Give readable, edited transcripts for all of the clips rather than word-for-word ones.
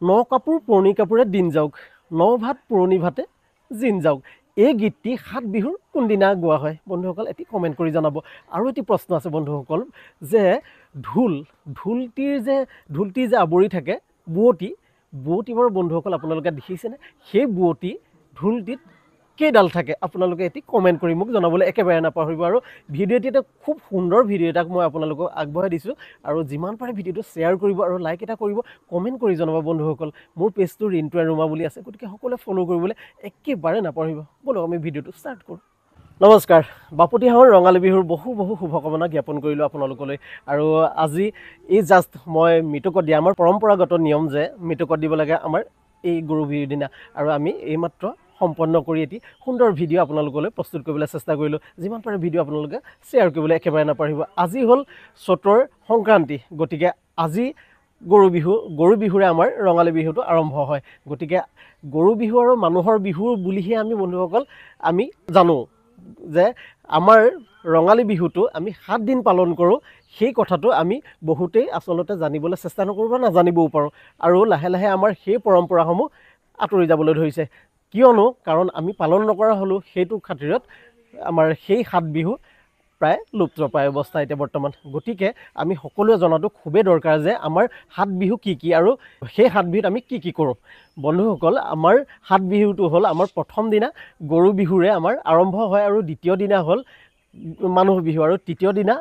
ন কাপোৰ পুৰণি কাপোৰে দিন যাওক, ন ভাত পুৰণি ভাতে জিন যাওক। এই গীতটি সাত বিহুৰ কোনদিনা গোৱা হয় বন্ধুসকল এটি কমেণ্ট কৰি জনাব। আৰু এটি প্ৰশ্ন আছে বন্ধুসকল, যে ঢোলটি যে আৱৰি থাকে বুৱতী বাৰু বন্ধুসকল আপোনালোকে দেখিছেনে? সেই বুৱতী ঢোলটিত কেইডাল থাকে আপোনালোকে এটি কমেণ্ট কৰি মোক জনাবলৈ একেবাৰে নাপাহৰিব। আৰু ভিডিঅ'টি এটা খুব সুন্দৰ ভিডিঅ' এটাক মই আপোনালোকক আগবঢ়াই দিছোঁ, আৰু যিমান পাৰে ভিডিঅ'টো শ্বেয়াৰ কৰিব আৰু লাইক এটা কৰিব, কমেণ্ট কৰি জনাব বন্ধুসকল। মোৰ পেজটো ৰিণ্টু এণ্ড ৰুমা বুলি আছে, গতিকে সকলোৱে ফ'ল' কৰিবলৈ একেবাৰে নাপাহৰিব। ব'লক আমি ভিডিঅ'টো ষ্টাৰ্ট কৰোঁ। নমস্কাৰ। বাপতিসাহোন ৰঙালী বিহুৰ বহু শুভকামনা জ্ঞাপন কৰিলোঁ আপোনালোকলৈ। আৰু আজি এই জাষ্ট মই মৃতকত দিয়া, আমাৰ পৰম্পৰাগত নিয়ম যে মৃতকত দিব লাগে আমাৰ এই গৰু বিহুৰ দিনা, আৰু আমি এইমাত্ৰ সম্পন্ন কৰি এটি সুন্দৰ ভিডিঅ' আপোনালোকলৈ প্ৰস্তুত কৰিবলৈ চেষ্টা কৰিলোঁ। যিমান পাৰে ভিডিঅ' আপোনালোকে শ্বেয়াৰ কৰিবলৈ একেবাৰে নাপাহৰিব। আজি হ'ল চ'তৰ সংক্ৰান্তি, গতিকে আজি গৰু বিহুৰে আমাৰ ৰঙালী বিহুটো আৰম্ভ হয়। গতিকে গৰু বিহু আৰু মানুহৰ বিহু বুলিহে আমি বন্ধুসকল আমি জানো যে আমাৰ ৰঙালী বিহুটো আমি 7 দিন পালন কৰোঁ। সেই কথাটো আমি বহুতেই আচলতে জানিবলৈ চেষ্টা নকৰোঁ বা নাজানিবও পাৰোঁ, আৰু লাহে লাহে আমাৰ সেই পৰম্পৰাসমূহ আঁতৰি যাবলৈ ধৰিছে। কিয়নো কাৰণ আমি পালন নকৰা হ'লোঁ, সেইটো খাতিৰত আমাৰ সেই 7 বিহু প্ৰায় লুপ্তপ্ৰায় অৱস্থা এতিয়া বৰ্তমান। গতিকে আমি সকলোৱে জনাটো খুবেই দৰকাৰ যে আমাৰ 7 বিহু কি কি, আৰু সেই 7 বিহুত আমি কি কি কৰোঁ। বন্ধুসকল, আমাৰ 7 বিহুটো হ'ল আমাৰ প্ৰথম দিনা গৰু বিহুৰে আমাৰ আৰম্ভ হয়, আৰু দ্বিতীয় দিনা হ'ল মানুহ বিহু, আৰু তৃতীয় দিনা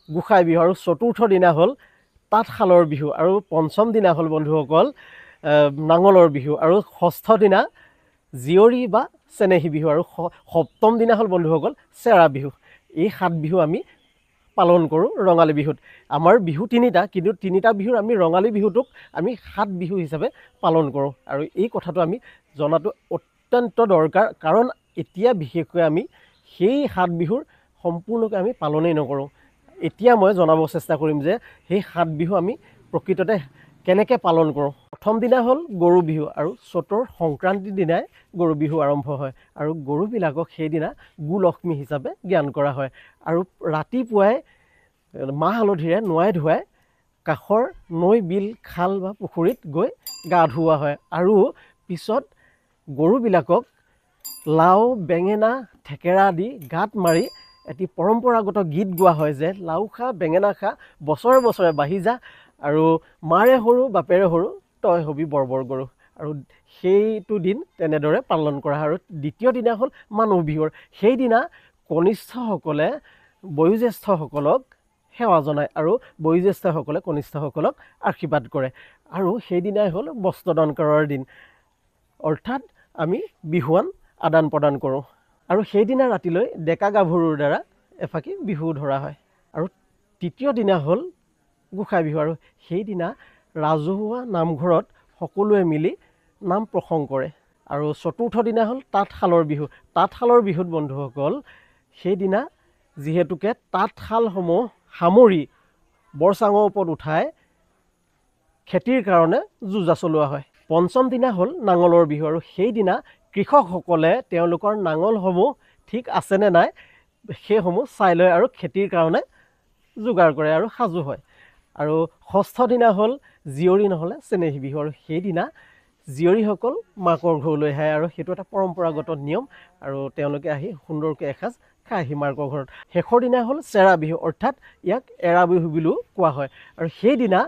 গোসাই বিহু, আৰু চতুৰ্থ দিনা হ'ল তাঁতশালৰ বিহু, আৰু পঞ্চম দিনা হ'ল বন্ধুসকল নাঙলৰ বিহু, আৰু ষষ্ঠ দিনা জীয়ৰী বা চেনেহী বিহু, আৰু সপ্তম দিনা হ'ল বন্ধুসকল চেৰা বিহু। এই 7 বিহু আমি পালন কৰোঁ ৰঙালী বিহুত। আমাৰ বিহু তিনিটা, কিন্তু তিনিটা বিহুৰ আমি ৰঙালী বিহুটোক আমি 7 বিহু হিচাপে পালন কৰোঁ, আৰু এই কথাটো আমি জনাটো অত্যন্ত দৰকাৰ। কাৰণ এতিয়া বিশেষকৈ আমি সেই 7 বিহুৰ সম্পূৰ্ণকৈ আমি পালনেই নকৰোঁ। এতিয়া মই জনাব চেষ্টা কৰিম যে সেই 7 বিহু আমি প্ৰকৃততে কেনেকৈ পালন কৰোঁ। প্ৰথম দিনা হ'ল গৰু বিহু, আৰু চ'তৰ সংক্ৰান্তিৰ দিনাই গৰু বিহু আৰম্ভ হয়, আৰু গৰুবিলাকক সেইদিনা গোলক্ষ্মী হিচাপে জ্ঞান কৰা হয়। আৰু ৰাতিপুৱাই মাহ হালধিৰে নোৱাই ধুৱাই কাষৰ নৈ, বিল, খাল বা পুখুৰীত গৈ গা ধুওৱা হয়, আৰু পিছত গৰুবিলাকক লাও, বেঙেনা, থেকেৰা দি গাত মাৰি এটি পৰম্পৰাগত গীত গোৱা হয় যে লাও খা বেঙেনা খা বছৰে বছৰে বাঢ়ি যা, আৰু মাৰে সৰু বাপেৰে সৰু তই হবি বৰ বৰ গৰু। আৰু সেইটো দিন তেনেদৰে পালন কৰা হয়। আৰু দ্বিতীয় দিনা হ'ল মানুহ বিহুৰ। সেইদিনা কনিষ্ঠসকলে বয়োজ্যেষ্ঠসকলক সেৱা জনায়, আৰু বয়োজ্যেষ্ঠসকলে কনিষ্ঠসকলক আশীৰ্বাদ কৰে, আৰু সেইদিনাই হ'ল বস্ত্ৰদান কৰাৰ দিন, অৰ্থাৎ আমি বিহুৱান আদান প্ৰদান কৰোঁ। আৰু সেইদিনা ৰাতিলৈ ডেকা গাভৰুৰ দ্বাৰা এফাকি বিহু ধৰা হয়। আৰু তৃতীয় দিনা হ'ল গোসাই বিহু, আৰু সেইদিনা ৰাজহুৱা নামঘৰত সকলোৱে মিলি নাম প্ৰসংগ কৰে। আৰু চতুৰ্থ দিনা হ'ল তাঁতশালৰ বিহু। তাঁতশালৰ বিহুত বন্ধুসকল সেইদিনা যিহেতুকে তাঁতশালসমূহ সামৰি বৰচাঙৰ ওপৰত উঠাই খেতিৰ কাৰণে যোজা চলোৱা হয়। পঞ্চম দিনা হ'ল নাঙলৰ বিহু, আৰু সেইদিনা কৃষকসকলে তেওঁলোকৰ নাঙলসমূহ ঠিক আছেনে নাই সেইসমূহ চাই লয়, আৰু খেতিৰ কাৰণে যোগাৰ কৰে আৰু সাজু হয়। আৰু ষষ্ঠ দিনা হ'ল জীয়ৰী নহ'লে চেনেহী বিহু, আৰু সেইদিনা জীয়ৰীসকল মাকৰ ঘৰলৈ আহে, আৰু সেইটো এটা পৰম্পৰাগত নিয়ম, আৰু তেওঁলোকে আহি সুন্দৰকৈ এসাঁজ খাইহি মাকৰ ঘৰত। শেষৰ দিনা হ'ল চেৰা বিহু, অৰ্থাৎ ইয়াক এৰা বিহু বুলিও কোৱা হয়। আৰু সেইদিনা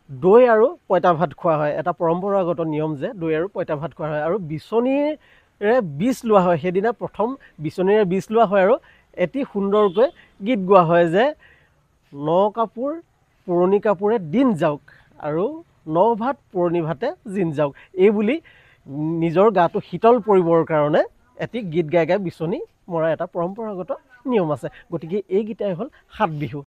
দৈ আৰু পঁইতা ভাত খোৱা হয়। এটা পৰম্পৰাগত নিয়ম যে দৈ আৰু পঁইতা ভাত খোৱা হয়, আৰু বিচনীৰে বীজ লোৱা হয়। সেইদিনা প্ৰথম বিচনীৰে বীজ লোৱা হয়, আৰু এটি সুন্দৰকৈ গীত গোৱা হয় যে ন কাপোৰ পুৰণি কাপোৰে দিন যাওক, আৰু ন ভাত পুৰণি ভাতে জিন যাওক, এই বুলি নিজৰ গাটো শীতল পৰিবৰ কাৰণে এটি গীত গাই গাই বিচনী মৰা এটা পৰম্পৰাগত নিয়ম আছে। গতিকে এইকেইটাই হ'ল 7 বিহু।